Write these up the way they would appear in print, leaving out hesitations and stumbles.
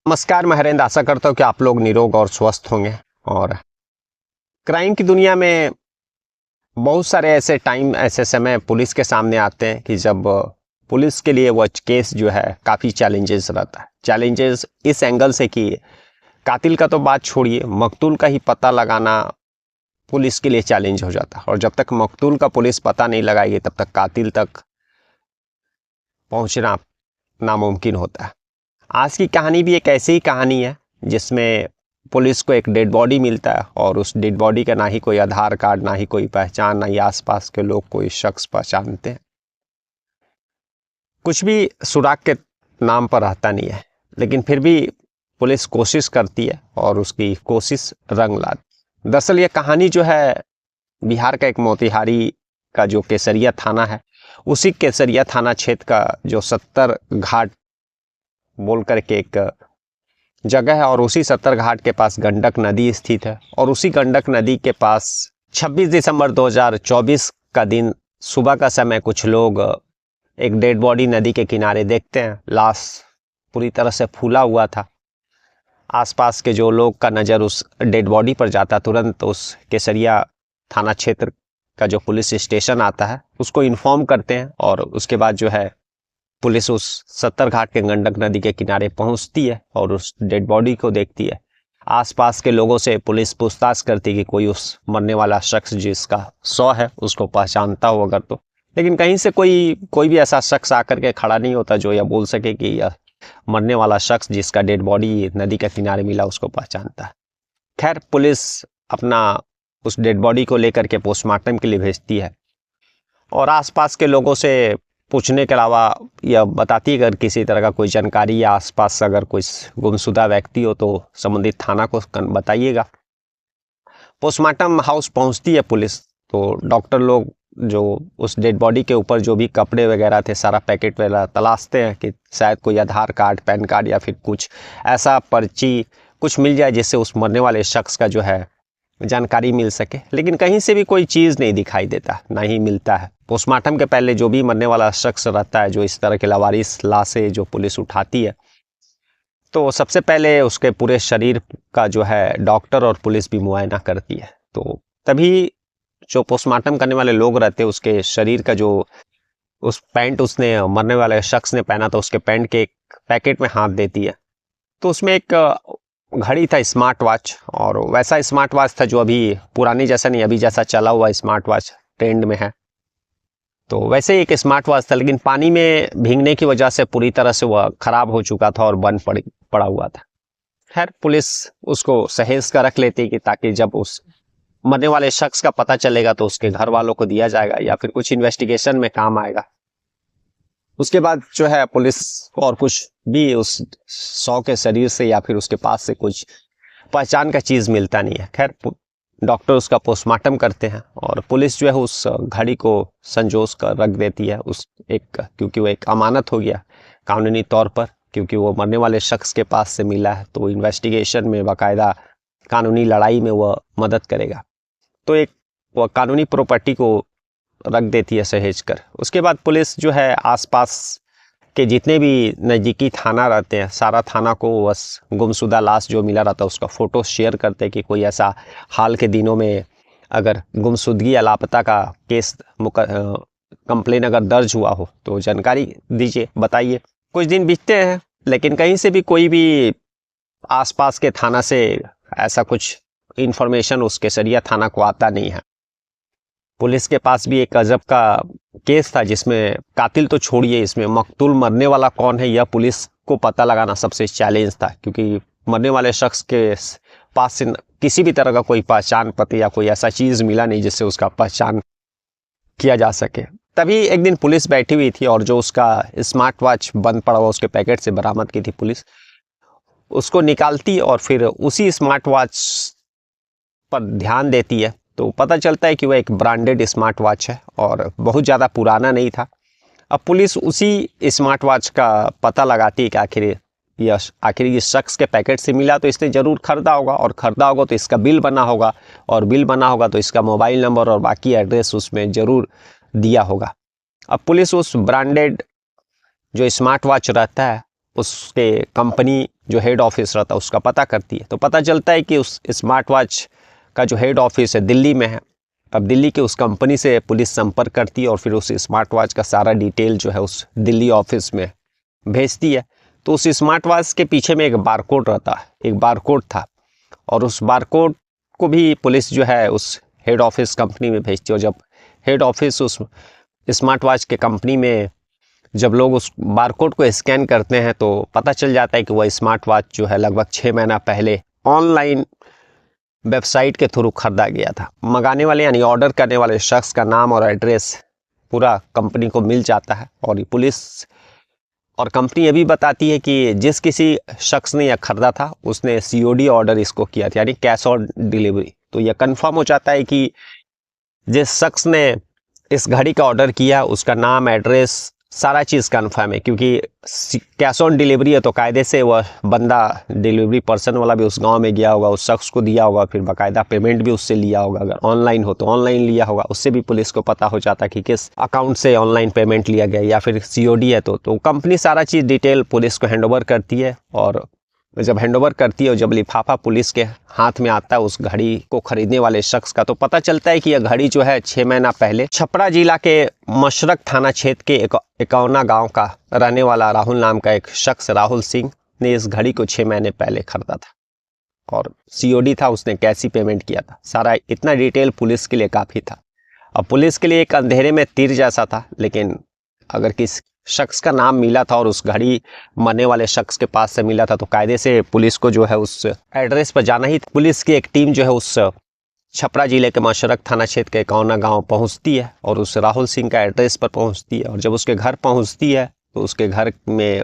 नमस्कार, मैं हरेंद्र। आशा करता हूँ कि आप लोग निरोग और स्वस्थ होंगे। और क्राइम की दुनिया में बहुत सारे ऐसे समय पुलिस के सामने आते हैं कि जब पुलिस के लिए वह केस जो है काफ़ी चैलेंजेस रहता है। चैलेंजेस इस एंगल से कि कातिल का तो बात छोड़िए, मकतूल का ही पता लगाना पुलिस के लिए चैलेंज हो जाता है। और जब तक मकतूल का पुलिस पता नहीं लगाएगी तब तक कातिल तक पहुंचना नामुमकिन होता है। आज की कहानी भी एक ऐसी ही कहानी है जिसमें पुलिस को एक डेड बॉडी मिलता है और उस डेड बॉडी का ना ही कोई आधार कार्ड, ना ही कोई पहचान, ना ही आसपास के लोग कोई शख्स पहचानते हैं। कुछ भी सुराग के नाम पर रहता नहीं है, लेकिन फिर भी पुलिस कोशिश करती है और उसकी कोशिश रंग लाती। दरअसल ये कहानी जो है बिहार का एक मोतिहारी का जो केसरिया थाना है, उसी केसरिया थाना क्षेत्र का जो 70 घाट बोल करके एक जगह है और उसी 70 घाट के पास गंडक नदी स्थित है। और उसी गंडक नदी के पास 26 दिसंबर 2024 का दिन सुबह का समय कुछ लोग एक डेड बॉडी नदी के किनारे देखते हैं। लाश पूरी तरह से फूला हुआ था। आसपास के जो लोग का नज़र उस डेड बॉडी पर जाता, तुरंत उस केसरिया थाना क्षेत्र का जो पुलिस स्टेशन आता है उसको इन्फॉर्म करते हैं। और उसके बाद जो है पुलिस उस 70 घाट के गंडक नदी के किनारे पहुंचती है और उस डेड बॉडी को देखती है। आसपास के लोगों से पुलिस पूछताछ करती है कि कोई उस मरने वाला शख्स जिसका शव है उसको पहचानता हो अगर तो। लेकिन कहीं से कोई भी ऐसा शख्स आकर के खड़ा नहीं होता जो यह बोल सके कि यह मरने वाला शख्स जिसका डेड बॉडी नदी के किनारे मिला उसको पहचानता है। खैर, पुलिस अपना उस डेड बॉडी को लेकर के पोस्टमार्टम के लिए भेजती है और आसपास के लोगों से पूछने के अलावा यह बताती है अगर किसी तरह का कोई जानकारी या आसपास अगर कोई गुमशुदा व्यक्ति हो तो संबंधित थाना को बताइएगा। पोस्टमार्टम हाउस पहुंचती है पुलिस तो डॉक्टर लोग जो उस डेड बॉडी के ऊपर जो भी कपड़े वगैरह थे, सारा पैकेट वगैरह तलाशते हैं कि शायद कोई आधार कार्ड, पैन कार्ड या फिर कुछ ऐसा पर्ची कुछ मिल जाए जिससे उस मरने वाले शख्स का जो है जानकारी मिल सके। लेकिन कहीं से भी कोई चीज़ नहीं दिखाई देता, ना ही मिलता है। पोस्टमार्टम के पहले जो भी मरने वाला शख्स रहता है, जो इस तरह के लावारिस लाशें जो पुलिस उठाती है, तो सबसे पहले उसके पूरे शरीर का जो है डॉक्टर और पुलिस भी मुआयना करती है। तो तभी जो पोस्टमार्टम करने वाले लोग रहते हैं उसके शरीर का जो उस पैंट उसने मरने वाले शख्स ने पहना था उसके पैंट के एक पैकेट में हाथ देती है तो उसमें एक घड़ी था, स्मार्ट वॉच। और वैसा स्मार्ट वॉच था जो अभी पुरानी जैसा नहीं, अभी जैसा चला हुआ स्मार्ट वॉच ट्रेंड में है, तो वैसे ही एक स्मार्ट वॉच था। लेकिन पानी में भीगने की वजह से पूरी तरह से वह खराब हो चुका था और बंद पड़ा हुआ था। खैर, पुलिस उसको सहेज कर रख लेती कि ताकि जब उस मरने वाले शख्स का पता चलेगा तो उसके घर वालों को दिया जाएगा या फिर कुछ इन्वेस्टिगेशन में काम आएगा। उसके बाद जो है पुलिस और कुछ भी उस शव के शरीर से या फिर उसके पास से कुछ पहचान का चीज़ मिलता नहीं है। खैर, डॉक्टर उसका पोस्टमार्टम करते हैं और पुलिस जो है उस घड़ी को संजोस कर रख देती है क्योंकि वो एक अमानत हो गया कानूनी तौर पर, क्योंकि वो मरने वाले शख्स के पास से मिला है तो इन्वेस्टिगेशन में बाकायदा कानूनी लड़ाई में वह मदद करेगा। तो वह कानूनी प्रॉपर्टी को रख देती है सहेज कर। उसके बाद पुलिस जो है आसपास के जितने भी नज़दीकी थाना रहते हैं, सारा थाना को बस गुमशुदा लाश जो मिला रहता है उसका फ़ोटो शेयर करते हैं कि कोई ऐसा हाल के दिनों में अगर गुमशुदगी या लापता का केस कंप्लेन अगर दर्ज हुआ हो तो जानकारी दीजिए, बताइए। कुछ दिन बीतते हैं लेकिन कहीं से भी कोई भी आसपास के थाना से ऐसा कुछ इन्फॉर्मेशन उस केसरिया थाना को आता नहीं है। पुलिस के पास भी एक अजब का केस था जिसमें कातिल तो छोड़िए, इसमें मकतूल मरने वाला कौन है यह पुलिस को पता लगाना सबसे चैलेंज था, क्योंकि मरने वाले शख्स के पास से किसी भी तरह का कोई पहचान पत्र या कोई ऐसा चीज़ मिला नहीं जिससे उसका पहचान किया जा सके। तभी एक दिन पुलिस बैठी हुई थी और जो उसका स्मार्ट वॉच बंद पड़ा हुआ उसके पैकेट से बरामद की थी पुलिस, उसको निकालती और फिर उसी स्मार्ट वॉच पर ध्यान देती है तो पता चलता है कि वह एक ब्रांडेड स्मार्ट वॉच है और बहुत ज़्यादा पुराना नहीं था। अब पुलिस उसी स्मार्ट वॉच का पता लगाती है कि आखिर इस शख्स के पैकेट से मिला तो इसने ज़रूर ख़रीदा होगा, और ख़रीदा होगा तो इसका बिल बना होगा, और बिल बना होगा तो इसका मोबाइल नंबर और बाकी एड्रेस उसमें ज़रूर दिया होगा। अब पुलिस उस ब्रांडेड जो स्मार्ट वॉच रहता है उसके कंपनी जो हेड ऑफिस रहता है उसका पता करती है। तो पता चलता है कि उस स्मार्ट वॉच का जो हेड ऑफिस है दिल्ली में है। अब दिल्ली के उस कंपनी से पुलिस संपर्क करती है और फिर उस स्मार्ट वॉच का सारा डिटेल जो है उस दिल्ली ऑफिस में भेजती है। तो उस स्मार्ट वॉच के पीछे में एक बारकोड रहता है, एक बारकोड था, और उस बारकोड को भी पुलिस जो है उस हेड ऑफिस कंपनी में भेजती है। और जब हेड ऑफिस उस स्मार्ट वॉच के कंपनी में जब लोग उस बारकोड को स्कैन करते हैं तो पता चल जाता है कि वह स्मार्ट वॉच जो है लगभग 6 महीना पहले ऑनलाइन वेबसाइट के थ्रू खरीदा गया था। मंगाने वाले यानी ऑर्डर करने वाले शख्स का नाम और एड्रेस पूरा कंपनी को मिल जाता है। और ये पुलिस और कंपनी ये भी बताती है कि जिस किसी शख्स ने यह खरीदा था उसने COD ऑर्डर इसको किया था, यानी कैश ऑन डिलीवरी। तो यह कंफर्म हो जाता है कि जिस शख्स ने इस घड़ी का ऑर्डर किया उसका नाम, एड्रेस, सारा चीज़ कन्फर्म है, क्योंकि कैश ऑन डिलीवरी है तो कायदे से वह बंदा डिलीवरी पर्सन वाला भी उस गांव में गया होगा, उस शख्स को दिया होगा, फिर बाकायदा पेमेंट भी उससे लिया होगा। अगर ऑनलाइन हो तो ऑनलाइन लिया होगा, उससे भी पुलिस को पता हो जाता कि किस अकाउंट से ऑनलाइन पेमेंट लिया गया, या फिर COD है तो कंपनी सारा चीज़ डिटेल पुलिस को हैंडओवर करती है। और जब हैंडओवर करती है और जब लिफाफा पुलिस के हाथ में आता है उस घड़ी को खरीदने वाले शख्स का, तो पता चलता है कि यह घड़ी जो है 6 महीना पहले छपरा जिला के मशरक थाना क्षेत्र के एकौना गांव का रहने वाला राहुल नाम का एक शख्स, राहुल सिंह, ने इस घड़ी को 6 महीने पहले खरीदा था और COD था, उसने कैश ही पेमेंट किया था। सारा इतना डिटेल पुलिस के लिए काफ़ी था। अब पुलिस के लिए एक अंधेरे में तीर जैसा था, लेकिन अगर किस शख्स का नाम मिला था और उस घड़ी मरने वाले शख्स के पास से मिला था तो कायदे से पुलिस को जो है उस एड्रेस पर जाना ही। पुलिस की एक टीम जो है उस छपरा जिले के मशरक थाना क्षेत्र के एकौना गांव पहुंचती है और उस राहुल सिंह का एड्रेस पर पहुंचती है। और जब उसके घर पहुंचती है तो उसके घर में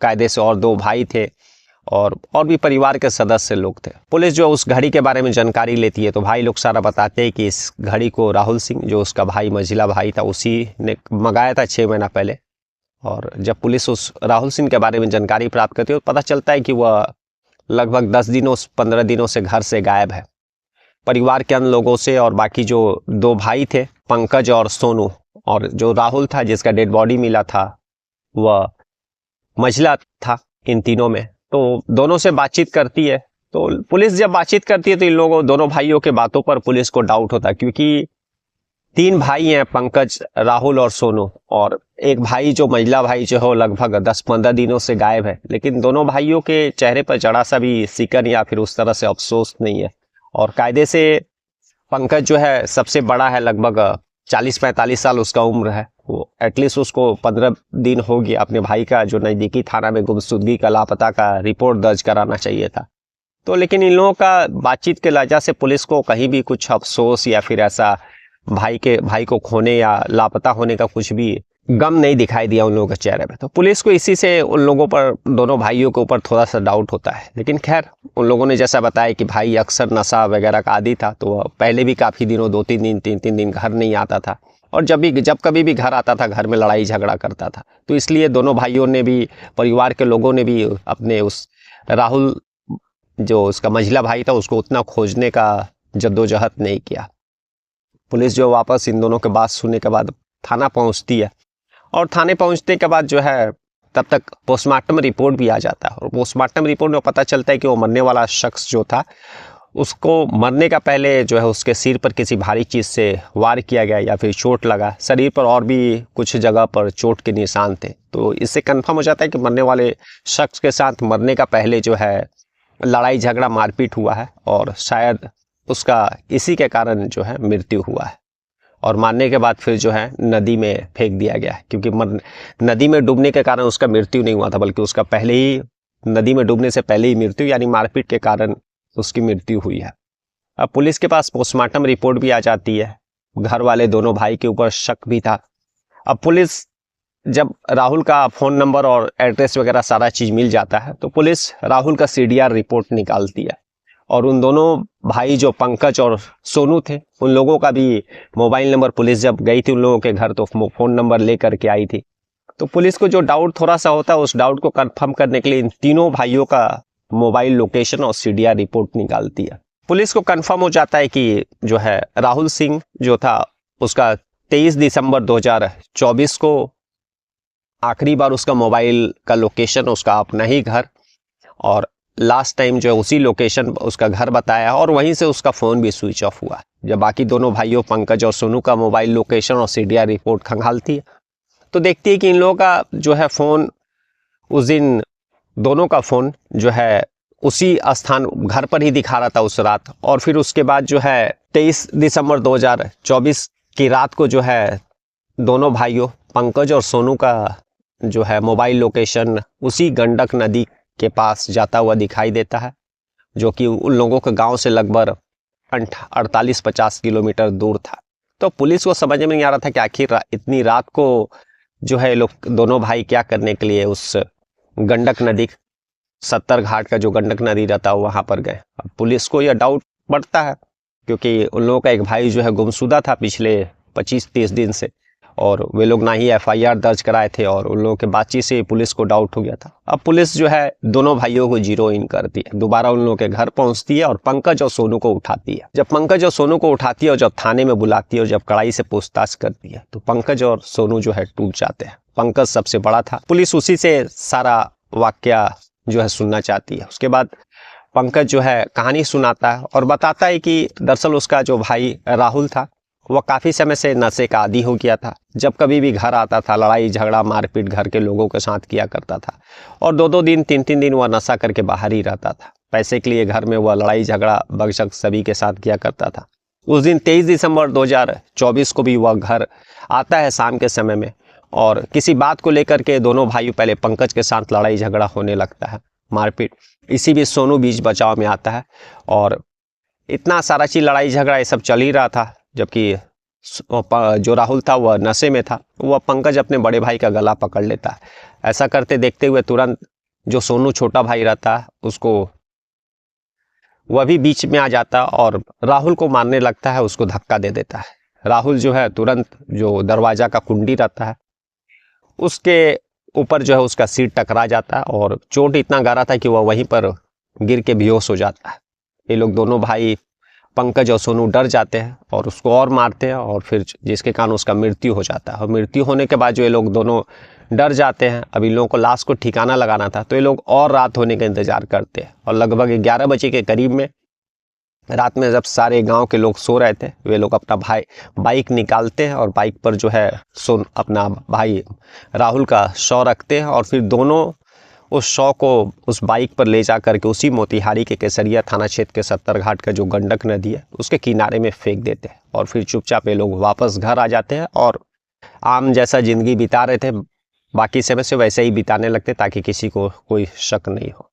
कायदे से और 2 भाई थे और भी परिवार के सदस्य लोग थे। पुलिस जो उस घड़ी के बारे में जानकारी लेती है तो भाई लोग सारा बताते हैं कि इस घड़ी को राहुल सिंह, जो उसका भाई मझिला भाई था, उसी ने मंगाया था 6 महीना पहले। और जब पुलिस उस राहुल सिंह के बारे में जानकारी प्राप्त करती है तो पता चलता है कि वह लगभग 10 दिनों 15 दिनों से घर से गायब है। परिवार के अन्य लोगों से और बाकी जो 2 भाई थे, पंकज और सोनू, और जो राहुल था जिसका डेड बॉडी मिला था वह मझिला था, इन तीनों में। तो दोनों से बातचीत करती है। तो पुलिस जब बातचीत करती है तो इन लोगों दोनों भाइयों के बातों पर पुलिस को डाउट होता है, क्योंकि 3 भाई हैं, पंकज, राहुल और सोनू, और एक भाई जो मझिला भाई जो है लगभग 10-15 दिनों से गायब है। लेकिन दोनों भाइयों के चेहरे पर जरा सा भी सिकन या फिर उस तरह से अफसोस नहीं है। और कायदे से पंकज जो है सबसे बड़ा है, लगभग 40-45 साल उसका उम्र है। वो एटलीस्ट उसको 15 दिन हो गया अपने भाई का जो नज़दीकी थाना में गुमशुदगी का, लापता का रिपोर्ट दर्ज कराना चाहिए था। तो लेकिन इन लोगों का बातचीत के वजह से पुलिस को कहीं भी कुछ अफसोस या फिर ऐसा भाई को खोने या लापता होने का कुछ भी गम नहीं दिखाई दिया उन लोगों के चेहरे पे। तो पुलिस को इसी से उन लोगों पर, दोनों भाइयों के ऊपर थोड़ा सा डाउट होता है। लेकिन खैर, उन लोगों ने जैसा बताया कि भाई अक्सर नशा वगैरह का आदी था, तो वह पहले भी काफ़ी दिनों 2-3 दिन 3-3 दिन घर नहीं आता था, और जब कभी भी घर आता था घर में लड़ाई झगड़ा करता था। तो इसलिए दोनों भाइयों ने भी, परिवार के लोगों ने भी अपने उस राहुल, जो उसका मझिला भाई था, उसको उतना खोजने का जद्दोजहद नहीं किया। पुलिस जो वापस इन दोनों के बात सुनने के बाद थाना पहुंचती है, और थाने पहुंचने के बाद जो है तब तक पोस्टमार्टम रिपोर्ट भी आ जाता है। और पोस्टमार्टम रिपोर्ट में पता चलता है कि वो मरने वाला शख्स जो था, उसको मरने का पहले जो है उसके सिर पर किसी भारी चीज़ से वार किया गया या फिर चोट लगा। शरीर पर और भी कुछ जगह पर चोट के निशान थे। तो इससे कंफर्म हो जाता है कि मरने वाले शख्स के साथ मरने का पहले जो है लड़ाई झगड़ा मारपीट हुआ है, और शायद उसका इसी के कारण जो है मृत्यु हुआ है। और मारने के बाद फिर जो है नदी में फेंक दिया गया है, क्योंकि नदी में डूबने के कारण उसका मृत्यु नहीं हुआ था, बल्कि उसका पहले ही, नदी में डूबने से पहले ही मृत्यु, यानी मारपीट के कारण उसकी मृत्यु हुई है। अब पुलिस के पास पोस्टमार्टम रिपोर्ट भी आ जाती है। घर वाले दोनों भाई के ऊपर शक भी था। अब पुलिस जब राहुल का फ़ोन नंबर और एड्रेस वगैरह सारा चीज़ मिल जाता है तो पुलिस राहुल का CDR रिपोर्ट निकालती है, और उन दोनों भाई जो पंकज और सोनू थे, उन लोगों का भी मोबाइल नंबर, पुलिस जब गई थी उन लोगों के घर तो फ़ोन नंबर ले करके आई थी। तो पुलिस को जो डाउट थोड़ा सा होता है, उस डाउट को कंफर्म करने के लिए इन तीनों भाइयों का मोबाइल लोकेशन और CDR रिपोर्ट निकालती है। पुलिस को कंफर्म हो जाता है कि जो है राहुल सिंह जो था, उसका 23 दिसंबर 2024 को आखिरी बार उसका मोबाइल का लोकेशन उसका अपना ही घर, और लास्ट टाइम जो है उसी लोकेशन उसका घर बताया, और वहीं से उसका फ़ोन भी स्विच ऑफ हुआ। जब बाकी दोनों भाइयों पंकज और सोनू का मोबाइल लोकेशन और सीडीआर रिपोर्ट खंगालती है तो देखती है कि इन लोगों का जो है फ़ोन उस दिन, दोनों का फ़ोन जो है उसी स्थान घर पर ही दिखा रहा था उस रात। और फिर उसके बाद जो है 23 दिसंबर 2024 की रात को जो है दोनों भाइयों पंकज और सोनू का जो है मोबाइल लोकेशन उसी गंडक नदी के पास जाता हुआ दिखाई देता है, जो कि उन लोगों के गांव से लगभग 48-50 किलोमीटर दूर था। तो पुलिस को समझ में नहीं आ रहा था कि आखिर इतनी रात को जो है लोग दोनों भाई क्या करने के लिए उस गंडक नदी, 70 घाट का जो गंडक नदी रहता है वहाँ पर गए। अब पुलिस को यह डाउट बढ़ता है क्योंकि उन लोगों का एक भाई जो है गुमशुदा था पिछले 25-30 दिन से, और वे लोग ना ही एफआईआर दर्ज कराए थे, और उन लोगों के बातचीत से पुलिस को डाउट हो गया था। अब पुलिस जो है दोनों भाइयों को जीरो इन करती है, दोबारा उन लोगों के घर पहुंचती है और पंकज और सोनू को उठाती है। जब पंकज और सोनू को उठाती है और जब थाने में बुलाती है और जब कड़ाई से पूछताछ करती है तो पंकज और सोनू जो है टूट जाते हैं। पंकज सबसे बड़ा था, पुलिस उसी से सारा वाकया जो है सुनना चाहती है। उसके बाद पंकज जो है कहानी सुनाता है और बताता है कि दरअसल उसका जो भाई राहुल था वह काफ़ी समय से नशे का आदी हो गया था। जब कभी भी घर आता था लड़ाई झगड़ा मारपीट घर के लोगों के साथ किया करता था, और 2-2 दिन 3-3 दिन वह नशा करके बाहर ही रहता था। पैसे के लिए घर में वह लड़ाई झगड़ा बगशक सभी के साथ किया करता था। उस दिन 23 दिसंबर 2024 को भी वह घर आता है शाम के समय में, और किसी बात को लेकर के दोनों भाइयों, पहले पंकज के साथ लड़ाई झगड़ा होने लगता है, मारपीट। इसी बीच सोनू बीच बचाव में आता है, और इतना सारा चीज लड़ाई झगड़ा ये सब चल ही रहा था। जबकि जो राहुल था वह नशे में था, वह पंकज अपने बड़े भाई का गला पकड़ लेता है। ऐसा करते देखते हुए तुरंत जो सोनू छोटा भाई रहता है उसको, वह भी बीच में आ जाता और राहुल को मारने लगता है, उसको धक्का दे देता है। राहुल जो है तुरंत जो दरवाजा का कुंडी रहता है उसके ऊपर जो है उसका सिर टकरा जाता है, और चोट इतना गहरा था कि वह वहीं पर गिर के बेहोश हो जाता है। ये लोग दोनों भाई पंकज और सोनू डर जाते हैं और उसको और मारते हैं, और फिर जिसके कारण उसका मृत्यु हो जाता है। और मृत्यु होने के बाद जो ये लोग दोनों डर जाते हैं, अब इन लोगों को लाश को ठिकाना लगाना था, तो ये लोग और रात होने का इंतजार करते हैं। और लगभग 11 बजे के करीब में, रात में जब सारे गांव के लोग सो रहे थे, वे लोग अपना बाइक निकालते हैं और बाइक पर जो है अपना भाई राहुल का शव रखते हैं, और फिर दोनों उस शव को उस बाइक पर ले जा करके उसी मोतिहारी के केसरिया थाना क्षेत्र के 70 घाट का जो गंडक नदी है उसके किनारे में फेंक देते हैं। और फिर चुपचाप ये लोग वापस घर आ जाते हैं और आम जैसा ज़िंदगी बिता रहे थे बाकी समय से वैसे ही बिताने लगते, ताकि किसी को कोई शक नहीं हो।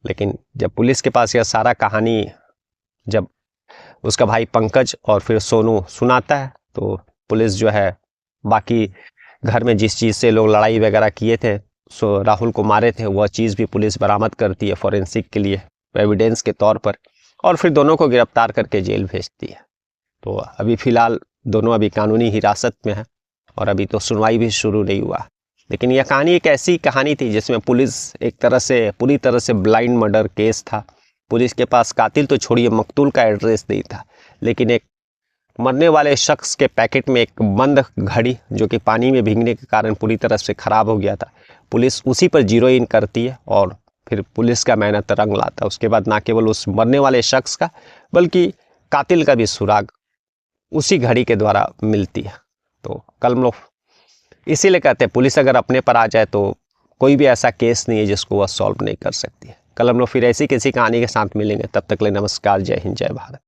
लेकिन जब पुलिस के पास यह सारा कहानी जब उसका भाई पंकज और फिर सोनू सुनाता है, तो पुलिस जो है बाकी घर में जिस चीज़ से लोग लड़ाई वगैरह किए थे, राहुल को मारे थे, वह चीज़ भी पुलिस बरामद करती है फॉरेंसिक के लिए एविडेंस के तौर पर, और फिर दोनों को गिरफ्तार करके जेल भेजती है। तो अभी फ़िलहाल दोनों अभी कानूनी हिरासत में है और अभी तो सुनवाई भी शुरू नहीं हुआ। लेकिन यह कहानी एक ऐसी कहानी थी जिसमें पुलिस एक तरह से पूरी तरह से ब्लाइंड मर्डर केस था। पुलिस के पास कातिल तो छोड़िए मकतूल का एड्रेस नहीं था, लेकिन एक मरने वाले शख्स के पैकेट में एक बंद घड़ी जो कि पानी में भीगने के कारण पूरी तरह से ख़राब हो गया था, पुलिस उसी पर जीरो इन करती है और फिर पुलिस का मेहनत रंग लाता है। उसके बाद ना केवल उस मरने वाले शख्स का बल्कि कातिल का भी सुराग उसी घड़ी के द्वारा मिलती है। तो कल हम लोग इसीलिए कहते हैं पुलिस अगर अपने पर आ जाए तो कोई भी ऐसा केस नहीं है जिसको वह सॉल्व नहीं कर सकती है। कल हम लोग फिर ऐसी किसी कहानी के साथ मिलेंगे, तब तक के लिए नमस्कार, जय हिंद, जय भारत।